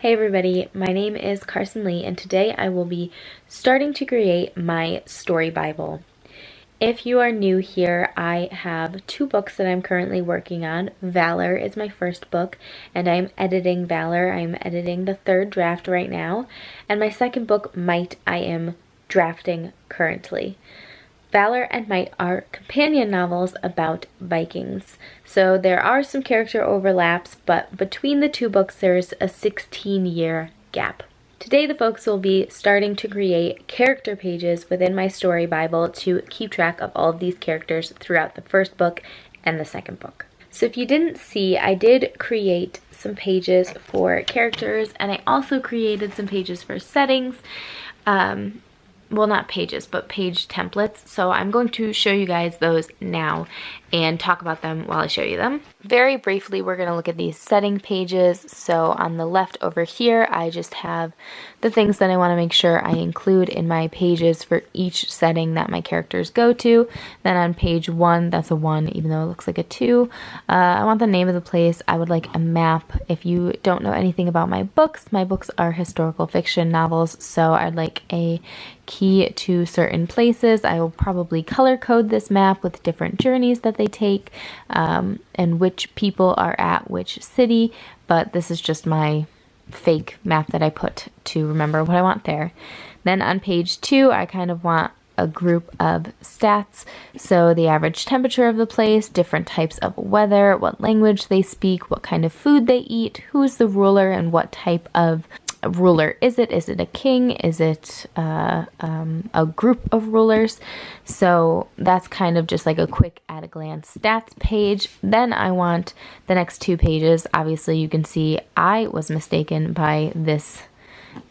Hey everybody, my name is CarsonLee and today I will be starting to create my story Bible. If you are new here, I have two books that I'm currently working on. Valor is my first book and I'm editing Valor. I'm editing the third draft right now. And my second book, Might, I am drafting currently. Valor and Might are companion novels about Vikings. So there are some character overlaps, but between the two books there's a 16-year gap. Today the folks will be starting to create character pages within my story Bible to keep track of all of these characters throughout the first book and the second book. So if you didn't see, I did create some pages for characters and I also created some pages for settings. Well, not pages, but page templates. So I'm going to show you guys those now and talk about them while I show you them. Very briefly, we're going to look at these setting pages. So on the left over here, I just have the things that I want to make sure I include in my pages for each setting that my characters go to. Then on page 1, that's a 1, even though it looks like a 2. I want the name of the place. I would like a map. If you don't know anything about my books are historical fiction novels, so I'd like a key to certain places. I will probably color code this map with different journeys that they take and which people are at which city, but this is just my fake map that I put to remember what I want there. Then on page 2, I kind of want a group of stats, so the average temperature of the place, different types of weather, what language they speak, what kind of food they eat, who's the ruler, and what type of ruler is it? Is it a king? Is it a group of rulers? So that's kind of just like a quick at a glance stats page. Then I want the next 2 pages. Obviously you can see I was mistaken by this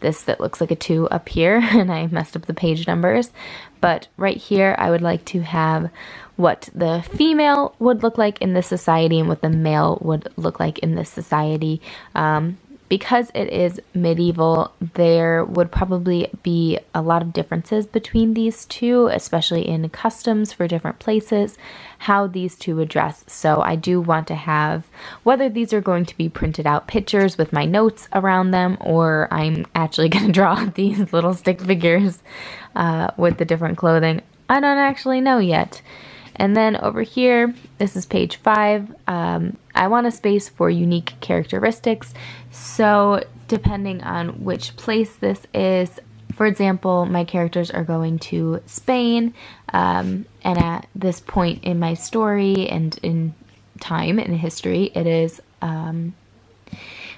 that looks like a 2 up here and I messed up the page numbers. But right here I would like to have what the female would look like in this society and what the male would look like in this society. Because it is medieval, there would probably be a lot of differences between these two, especially in customs for different places, how these two would dress. So I do want to have, whether these are going to be printed out pictures with my notes around them, or I'm actually going to draw these little stick figures with the different clothing. I don't actually know yet. And then over here, this is page 5. I want a space for unique characteristics. So depending on which place this is, for example, my characters are going to Spain. And at this point in my story and in time in history, it is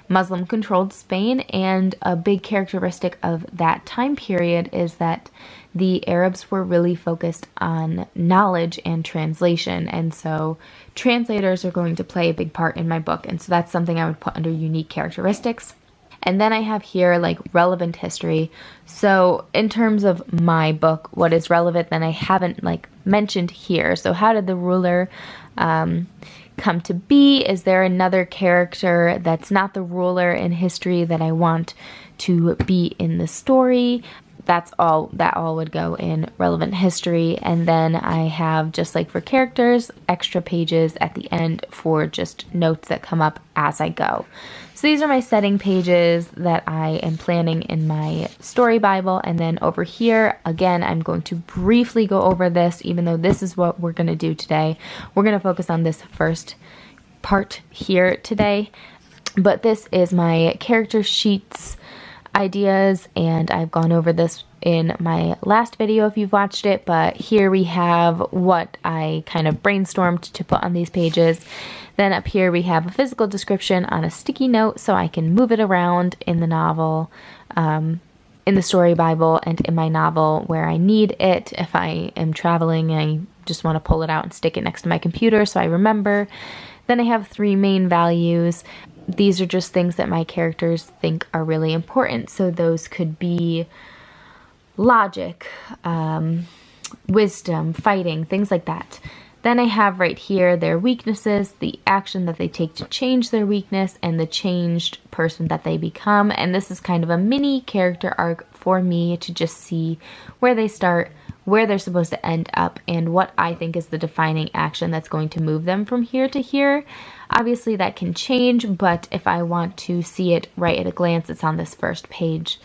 Muslim-controlled Spain, and a big characteristic of that time period is that the Arabs were really focused on knowledge and translation, and so translators are going to play a big part in my book, and so that's something I would put under unique characteristics. And then I have here like relevant history. So in terms of my book, what is relevant that I haven't like mentioned here. So how did the ruler come to be? Is there another character that's not the ruler in history that I want to be in the story? That all would go in relevant history. And then I have, just like for characters, extra pages at the end for just notes that come up as I go. So these are my setting pages that I am planning in my story Bible. And then over here, again, I'm going to briefly go over this, even though this is what we're going to do today. We're going to focus on this first part here today. But this is my character sheets ideas, and I've gone over this in my last video if you've watched it, but here we have what I kind of brainstormed to put on these pages. Then up here we have a physical description on a sticky note so I can move it around in the novel, in the story Bible, and in my novel where I need it. If I am traveling, I just want to pull it out and stick it next to my computer so I remember. Then I have 3 main values. These are just things that my characters think are really important. So those could be logic, wisdom, fighting, things like that. Then I have right here their weaknesses, the action that they take to change their weakness, and the changed person that they become. And this is kind of a mini character arc for me to just see where they start, where they're supposed to end up and what I think is the defining action that's going to move them from here to here. Obviously that can change, but if I want to see it right at a glance, it's on this first page.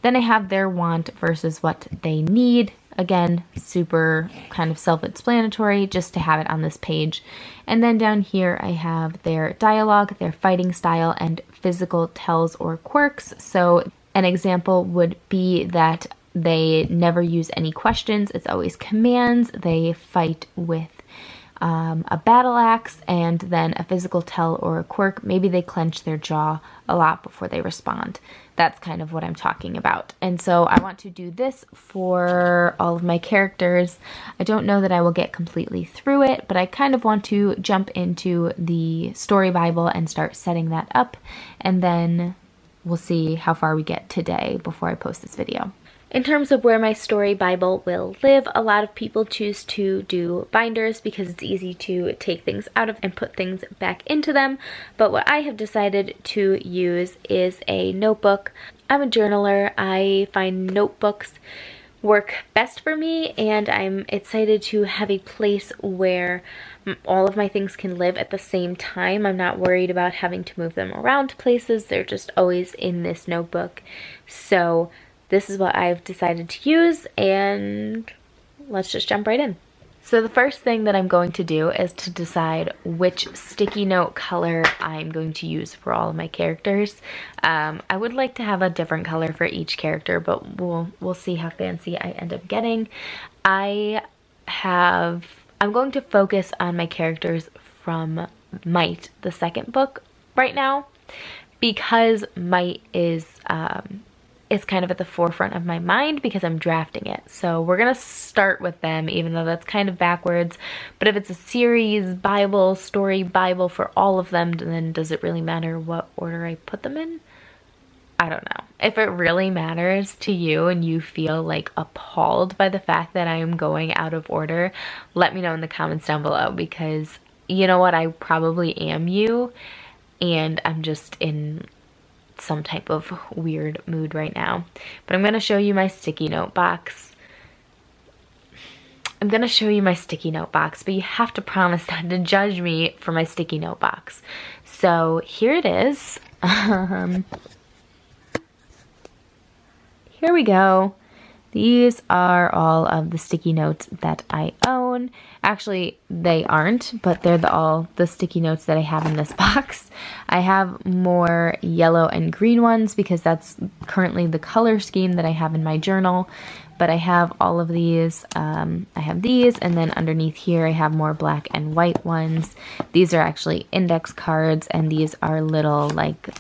Then I have their want versus what they need. Again, super kind of self-explanatory, just to have it on this page. And then down here I have their dialogue, their fighting style, and physical tells or quirks. So an example would be that they never use any questions, it's always commands. They fight with a battle axe, and then a physical tell or a quirk. Maybe they clench their jaw a lot before they respond. That's kind of what I'm talking about. And so I want to do this for all of my characters. I don't know that I will get completely through it, but I kind of want to jump into the story Bible and start setting that up, and then we'll see how far we get today before I post this video. In terms of where my story Bible will live, a lot of people choose to do binders because it's easy to take things out of and put things back into them. But what I have decided to use is a notebook. I'm a journaler. I find notebooks work best for me, and I'm excited to have a place where all of my things can live at the same time. I'm not worried about having to move them around places. They're just always in this notebook. So this is what I've decided to use, and let's just jump right in. So the first thing that I'm going to do is to decide which sticky note color I'm going to use for all of my characters. I would like to have a different color for each character, but we'll see how fancy I end up getting. I'm going to focus on my characters from Might, the second book, right now, because Might is it's kind of at the forefront of my mind because I'm drafting it. So we're gonna start with them, even though that's kind of backwards. But if it's a series Bible, story Bible for all of them, then does it really matter what order I put them in? I don't know. If it really matters to you and you feel like appalled by the fact that I am going out of order, let me know in the comments down below, because you know what, I probably am you, and I'm just in some type of weird mood right now. But I'm going to show you my sticky note box. But you have to promise not to judge me for my sticky note box. So here it is. Here we go. These are all of the sticky notes that I own. Actually, they aren't, but they're all the sticky notes that I have in this box. I have more yellow and green ones because that's currently the color scheme that I have in my journal. But I have all of these. I have these, and then underneath here I have more black and white ones. These are actually index cards, and these are little like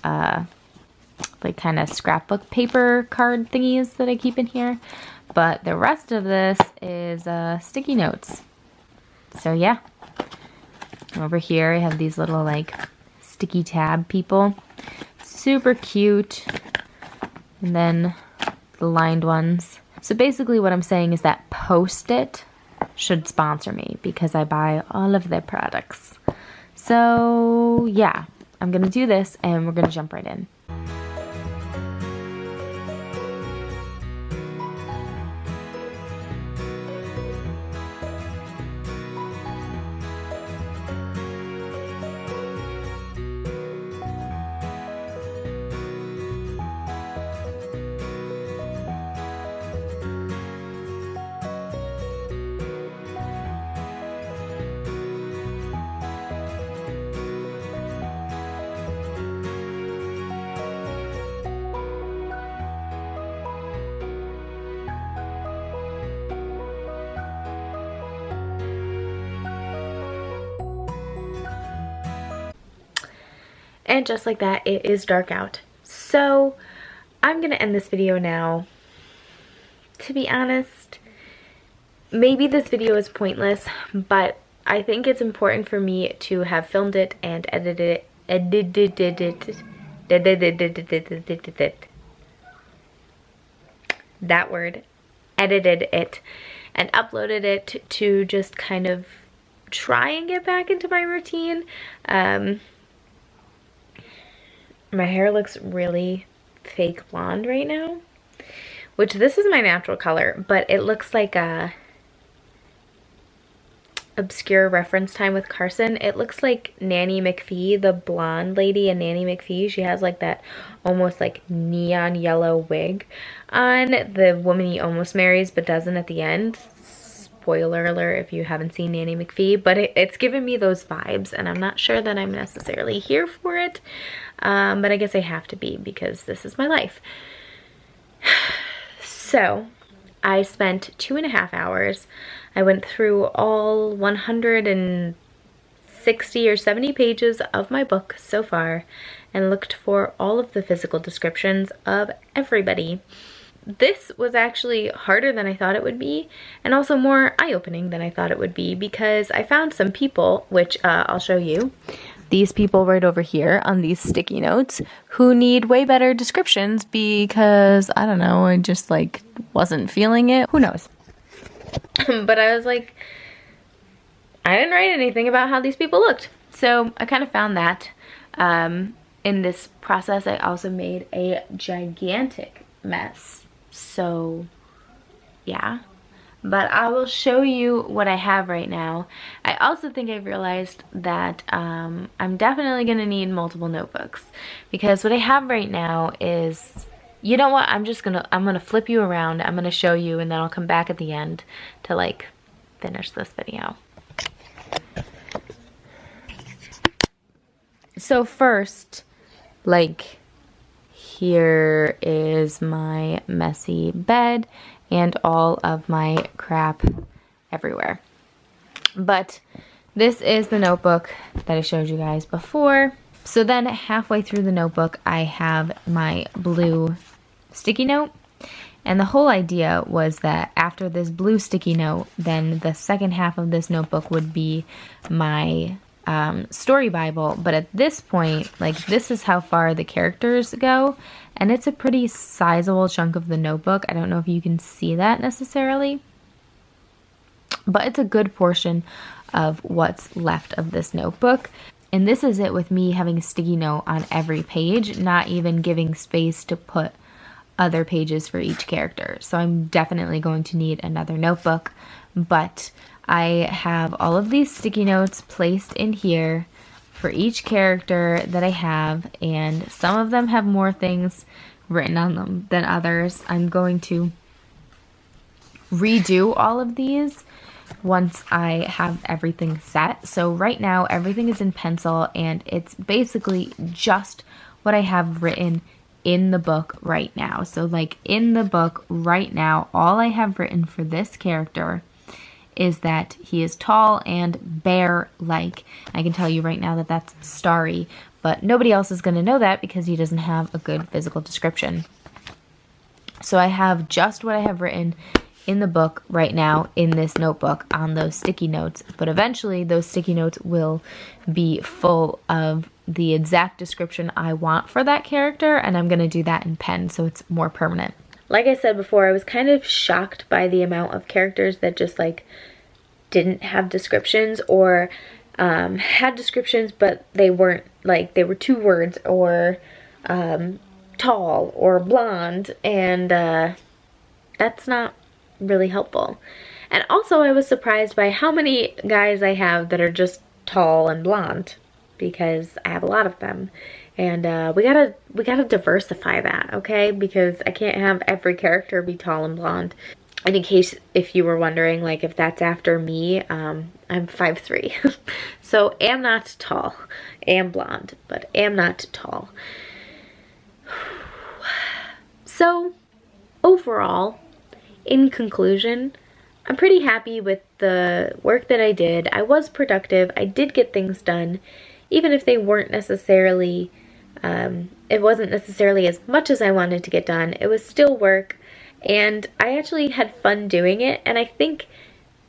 kind of scrapbook paper card thingies that I keep in here. But the rest of this is sticky notes. So yeah. Over here I have these little like sticky tab people. Super cute. And then the lined ones. So basically what I'm saying is that Post-it should sponsor me because I buy all of their products. So yeah, I'm gonna do this and we're gonna jump right in. And just like that, it is dark out. So I'm gonna end this video now. To be honest, maybe this video is pointless, but I think it's important for me to have filmed it and edited it. That word. Edited it and uploaded it to just kind of try and get back into my routine. My hair looks really fake blonde right now, which this is my natural color, but it looks like obscure reference time with Carson. It looks like Nanny McPhee, the blonde lady in Nanny McPhee. She has like that almost like neon yellow wig on, the woman he almost marries but doesn't at the end. Spoiler alert if you haven't seen Nanny McPhee, but it's given me those vibes, and I'm not sure that I'm necessarily here for it, but I guess I have to be because this is my life. So I spent 2.5 hours. I went through all 160 or 70 pages of my book so far and looked for all of the physical descriptions of everybody. This was actually harder than I thought it would be, and also more eye-opening than I thought it would be, because I found some people, which I'll show you, these people right over here on these sticky notes, who need way better descriptions because, I don't know, I just like wasn't feeling it. Who knows? But I was like, I didn't write anything about how these people looked. So I kind of found that. In this process, I also made a gigantic mess. So yeah, but I will show you what I have right now. I also think I've realized that I'm definitely gonna need multiple notebooks, because what I have right now is, you know what, I'm gonna flip you around, I'm gonna show you, and then I'll come back at the end to like finish this video. So first, like, here is my messy bed and all of my crap everywhere. But this is the notebook that I showed you guys before. So then halfway through the notebook, I have my blue sticky note. And the whole idea was that after this blue sticky note, then the second half of this notebook would be my story Bible. But at this point, like, this is how far the characters go, and it's a pretty sizable chunk of the notebook. I don't know if you can see that necessarily, but it's a good portion of what's left of this notebook. And this is it with me having a sticky note on every page, not even giving space to put other pages for each character. So I'm definitely going to need another notebook, but I have all of these sticky notes placed in here for each character that I have, and some of them have more things written on them than others. I'm going to redo all of these once I have everything set. So right now everything is in pencil, and it's basically just what I have written in the book right now. So like in the book right now, all I have written for this character is that he is tall and bear-like. I can tell you right now that that's Starry, but nobody else is going to know that because he doesn't have a good physical description. So I have just what I have written in the book right now in this notebook on those sticky notes, but eventually those sticky notes will be full of the exact description I want for that character, and I'm going to do that in pen so it's more permanent. Like I said before, I was kind of shocked by the amount of characters that just like didn't have descriptions, or had descriptions but they weren't, like, they were 2 words, or tall or blonde, and that's not really helpful. And also I was surprised by how many guys I have that are just tall and blonde, because I have a lot of them. And we gotta diversify that, okay? Because I can't have every character be tall and blonde. And in case if you were wondering, like, if that's after me, I'm 5'3". So am not tall, am blonde, but am not tall. So overall, in conclusion, I'm pretty happy with the work that I did. I was productive. I did get things done, even if they weren't necessarily, it wasn't necessarily as much as I wanted to get done. It was still work, and I actually had fun doing it, and I think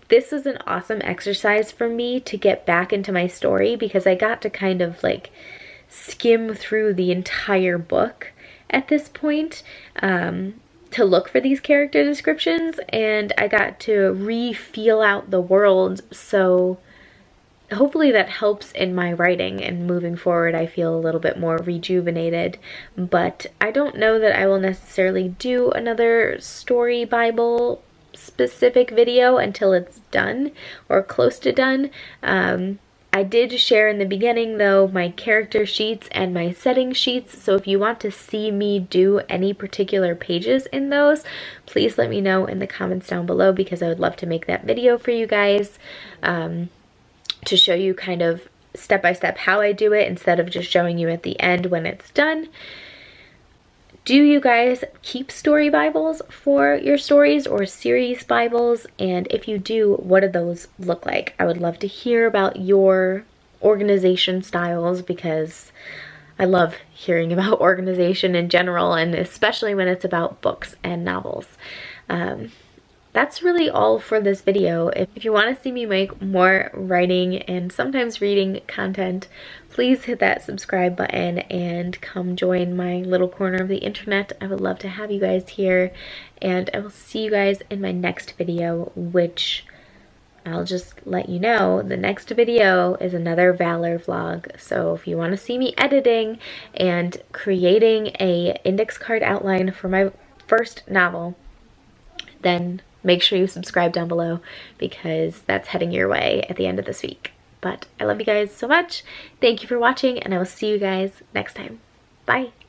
this was an awesome exercise for me to get back into my story, because I got to kind of like skim through the entire book at this point to look for these character descriptions, and I got to re-feel out the world. So hopefully that helps in my writing, and moving forward I feel a little bit more rejuvenated. But I don't know that I will necessarily do another story Bible specific video until it's done or close to done. I did share in the beginning though my character sheets and my setting sheets, so if you want to see me do any particular pages in those, please let me know in the comments down below, because I would love to make that video for you guys, to show you kind of step by step how I do it instead of just showing you at the end when it's done. Do you guys keep story Bibles for your stories, or series Bibles? And if you do, what do those look like? I would love to hear about your organization styles, because I love hearing about organization in general, and especially when it's about books and novels. That's really all for this video. If you want to see me make more writing and sometimes reading content, please hit that subscribe button and come join my little corner of the internet. I would love to have you guys here, and I will see you guys in my next video, which I'll just let you know, the next video is another Valor vlog. So if you want to see me editing and creating a index card outline for my first novel, then make sure you subscribe down below, because that's heading your way at the end of this week. But I love you guys so much. Thank you for watching, and I will see you guys next time. Bye.